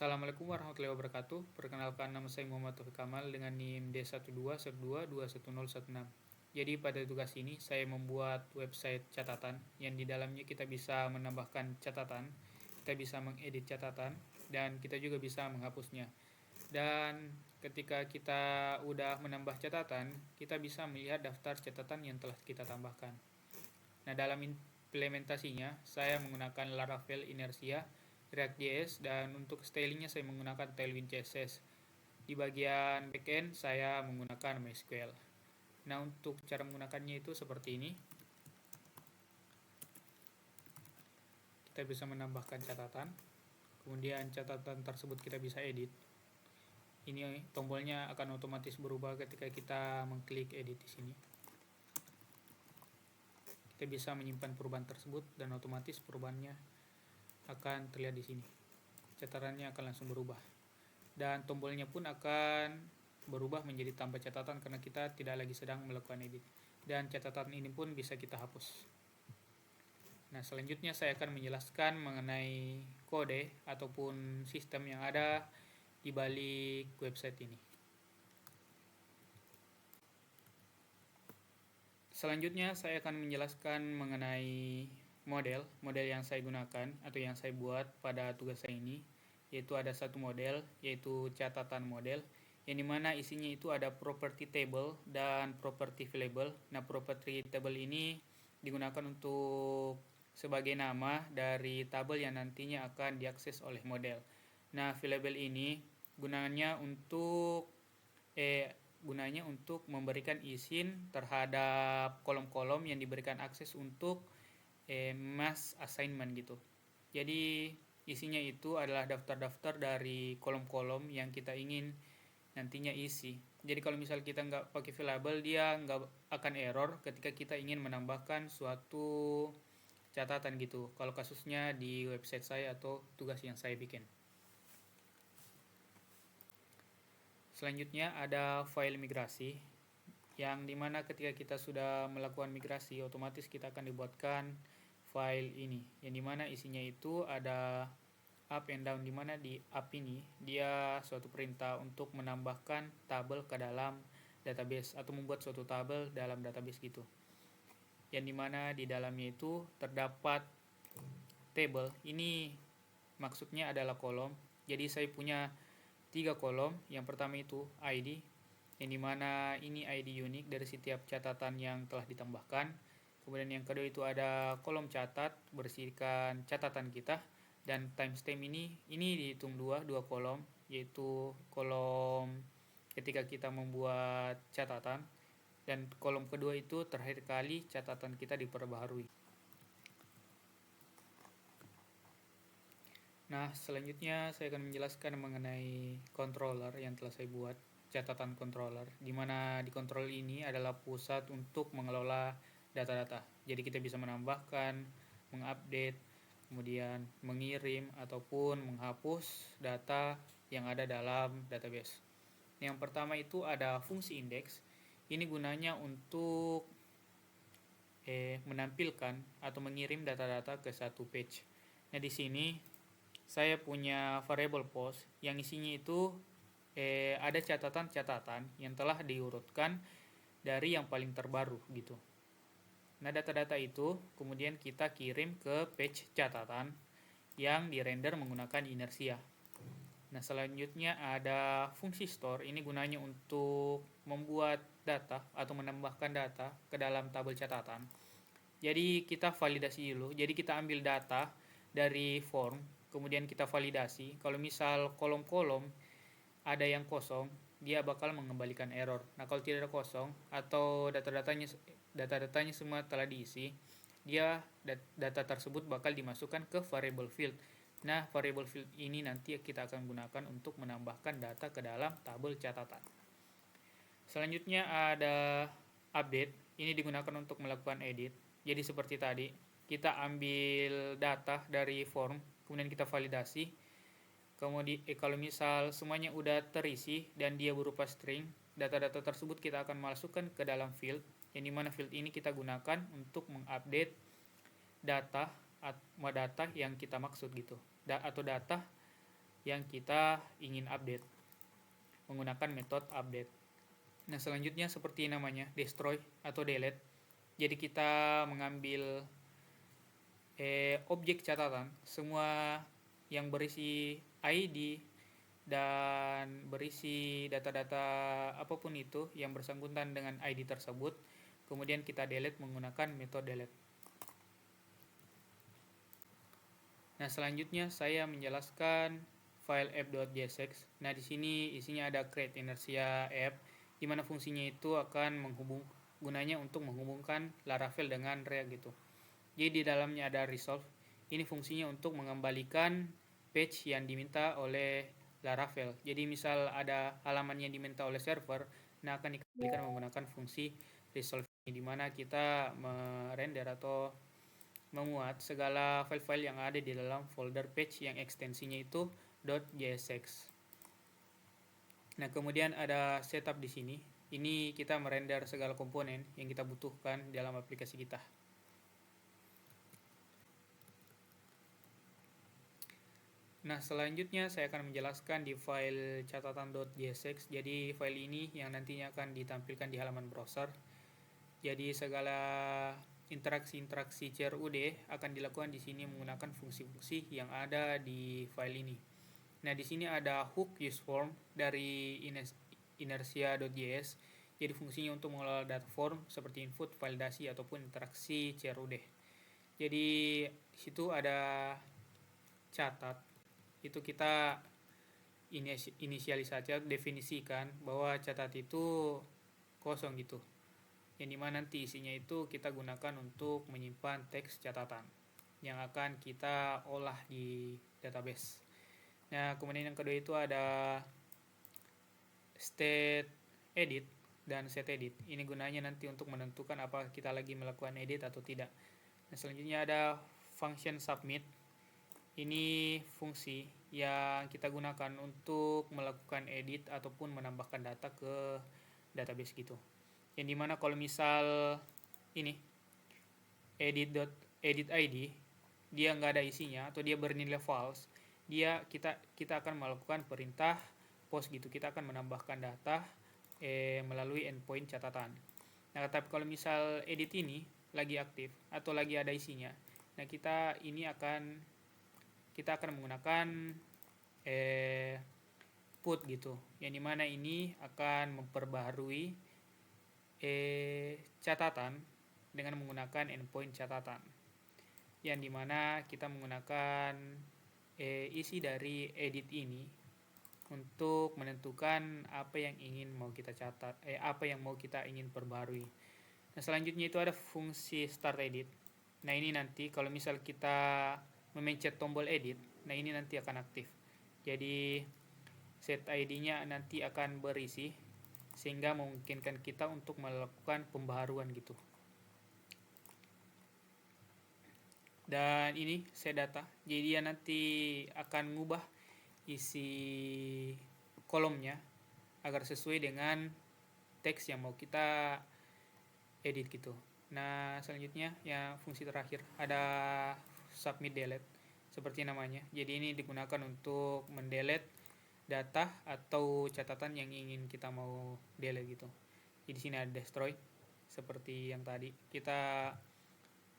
Assalamualaikum warahmatullahi wabarakatuh. Perkenalkan, nama saya Muhammad Taufik Kamal dengan NIM D12121016. Jadi pada tugas ini saya membuat website catatan yang di dalamnya kita bisa menambahkan catatan, kita bisa mengedit catatan, dan kita juga bisa menghapusnya. Dan ketika kita udah menambah catatan, kita bisa melihat daftar catatan yang telah kita tambahkan. Nah, dalam implementasinya saya menggunakan Laravel Inertia, React.js, dan untuk stylingnya saya menggunakan Tailwind CSS. Di bagian backend saya menggunakan MySQL. Nah, untuk cara menggunakannya itu seperti ini. Kita bisa menambahkan catatan, kemudian catatan tersebut kita bisa edit. Ini tombolnya akan otomatis berubah ketika kita mengklik edit di sini. Kita bisa menyimpan perubahan tersebut dan otomatis perubahannya akan terlihat di sini. Catatannya akan langsung berubah. Dan tombolnya pun akan berubah menjadi tanpa catatan karena kita tidak lagi sedang melakukan edit. Dan catatan ini pun bisa kita hapus. Nah, selanjutnya saya akan menjelaskan mengenai kode ataupun sistem yang ada di balik website ini. Selanjutnya saya akan menjelaskan mengenai model yang saya gunakan atau yang saya buat pada tugas saya ini, yaitu ada satu model, yaitu catatan model, yang dimana isinya itu ada property table dan property variable. Nah, property table ini digunakan untuk sebagai nama dari tabel yang nantinya akan diakses oleh model. Nah, variable ini gunanya untuk memberikan izin terhadap kolom-kolom yang diberikan akses untuk mass assignment gitu. Jadi isinya itu adalah daftar-daftar dari kolom-kolom yang kita ingin nantinya isi. Jadi kalau misal kita nggak pakai variable, dia nggak akan error ketika kita ingin menambahkan suatu catatan gitu. Kalau kasusnya di website saya atau tugas yang saya bikin. Selanjutnya ada file migrasi, yang dimana ketika kita sudah melakukan migrasi, otomatis kita akan dibuatkan file ini, yang dimana isinya itu ada up and down, dimana di up ini dia suatu perintah untuk menambahkan tabel ke dalam database atau membuat suatu tabel dalam database gitu, yang dimana di dalamnya itu terdapat table. Ini maksudnya adalah kolom. Jadi saya punya 3 kolom. Yang pertama itu ID, yang dimana ini ID unik dari setiap catatan yang telah ditambahkan. Kemudian yang kedua itu ada kolom catat, bersihkan catatan kita, dan timestamp ini dihitung dua kolom, yaitu kolom ketika kita membuat catatan, dan kolom kedua itu terakhir kali catatan kita diperbaharui. Nah, selanjutnya saya akan menjelaskan mengenai controller yang telah saya buat, catatan controller, di mana di controller ini adalah pusat untuk mengelola data-data. Jadi kita bisa menambahkan, mengupdate, kemudian mengirim ataupun menghapus data yang ada dalam database. Yang pertama itu ada fungsi index. Ini gunanya untuk menampilkan atau mengirim data-data ke satu page. Nah, di sini saya punya variable post yang isinya itu ada catatan-catatan yang telah diurutkan dari yang paling terbaru gitu. Nah, data-data itu kemudian kita kirim ke page catatan yang dirender menggunakan inersia. Nah, selanjutnya ada fungsi store. Ini gunanya untuk membuat data atau menambahkan data ke dalam tabel catatan. Jadi kita validasi dulu. Jadi kita ambil data dari form, kemudian kita validasi. Kalau misal kolom-kolom ada yang kosong, dia bakal mengembalikan error. Nah, kalau tidak ada kosong atau data-datanya semua telah diisi, data tersebut bakal dimasukkan ke variable field. Nah, variable field ini nanti kita akan gunakan untuk menambahkan data ke dalam tabel catatan. Selanjutnya ada update. Ini digunakan untuk melakukan edit. Jadi seperti tadi, kita ambil data dari form, kemudian kita validasi. Kemudian kalau misal semuanya udah terisi dan dia berupa string, data-data tersebut kita akan masukkan ke dalam field, yang dimana field ini kita gunakan untuk mengupdate data yang kita maksud gitu, atau data yang kita ingin update menggunakan metode update. Nah, selanjutnya seperti namanya, destroy atau delete. Jadi kita mengambil objek catatan, semua yang berisi ID dan berisi data-data apapun itu yang bersangkutan dengan ID tersebut, kemudian kita delete menggunakan metode delete. Nah, selanjutnya saya menjelaskan file app.jsx. Nah, di sini isinya ada create inertia app, di mana fungsinya itu akan gunanya untuk menghubungkan Laravel dengan React gitu. Jadi di dalamnya ada resolve. Ini fungsinya untuk mengembalikan page yang diminta oleh Laravel. Jadi misal ada halaman yang diminta oleh server, nah akan dikembalikan menggunakan fungsi resolve ini, di mana kita merender atau memuat segala file-file yang ada di dalam folder page yang ekstensinya itu .jsx. Nah, kemudian ada setup di sini. Ini kita merender segala komponen yang kita butuhkan dalam aplikasi kita. Nah, selanjutnya saya akan menjelaskan di file catatan.jsx. Jadi file ini yang nantinya akan ditampilkan di halaman browser. Jadi segala interaksi-interaksi CRUD akan dilakukan di sini menggunakan fungsi-fungsi yang ada di file ini. Nah, di sini ada hook useForm dari inertia.js. Jadi fungsinya untuk mengelola data form seperti input, validasi ataupun interaksi CRUD. Jadi di situ ada catat. Itu kita inisialisasi, definisikan bahwa catat itu kosong gitu, yang dimana nanti isinya itu kita gunakan untuk menyimpan teks catatan yang akan kita olah di database. Nah, kemudian yang kedua itu ada state edit dan set edit. Ini gunanya nanti untuk menentukan apakah kita lagi melakukan edit atau tidak. Nah, selanjutnya ada function submit. Ini fungsi yang kita gunakan untuk melakukan edit ataupun menambahkan data ke database gitu. Yang dimana kalau misal ini edit ID dia nggak ada isinya atau dia bernilai false, kita akan melakukan perintah post gitu. Kita akan menambahkan data melalui endpoint catatan. Nah, tapi kalau misal edit ini lagi aktif atau lagi ada isinya, nah kita akan menggunakan put gitu, yang dimana ini akan memperbaharui catatan dengan menggunakan endpoint catatan, yang dimana kita menggunakan isi dari edit ini untuk menentukan apa yang mau kita catat, apa yang mau kita ingin perbarui. Nah, selanjutnya itu ada fungsi start edit. Nah, ini nanti kalau misal kita memencet tombol edit, nah ini nanti akan aktif. Jadi set ID-nya nanti akan berisi sehingga memungkinkan kita untuk melakukan pembaharuan gitu. Dan ini set data. Jadi dia nanti akan mengubah isi kolomnya agar sesuai dengan teks yang mau kita edit gitu. Nah, selanjutnya ya fungsi terakhir ada submit delete seperti namanya. Jadi ini digunakan untuk mendelete data atau catatan yang ingin kita mau delete gitu. Jadi di sini ada destroy seperti yang tadi. Kita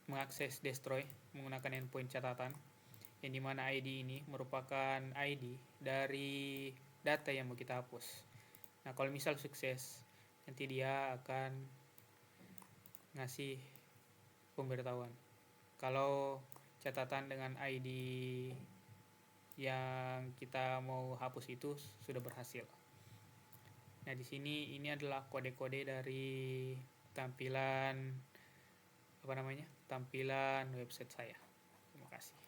mengakses destroy menggunakan endpoint catatan, yang dimana ID ini merupakan ID dari data yang mau kita hapus. Nah, kalau misal sukses, nanti dia akan ngasih pemberitahuan kalau catatan dengan ID yang kita mau hapus itu sudah berhasil. Nah, di sini ini adalah kode-kode dari tampilan tampilan website saya. Terima kasih.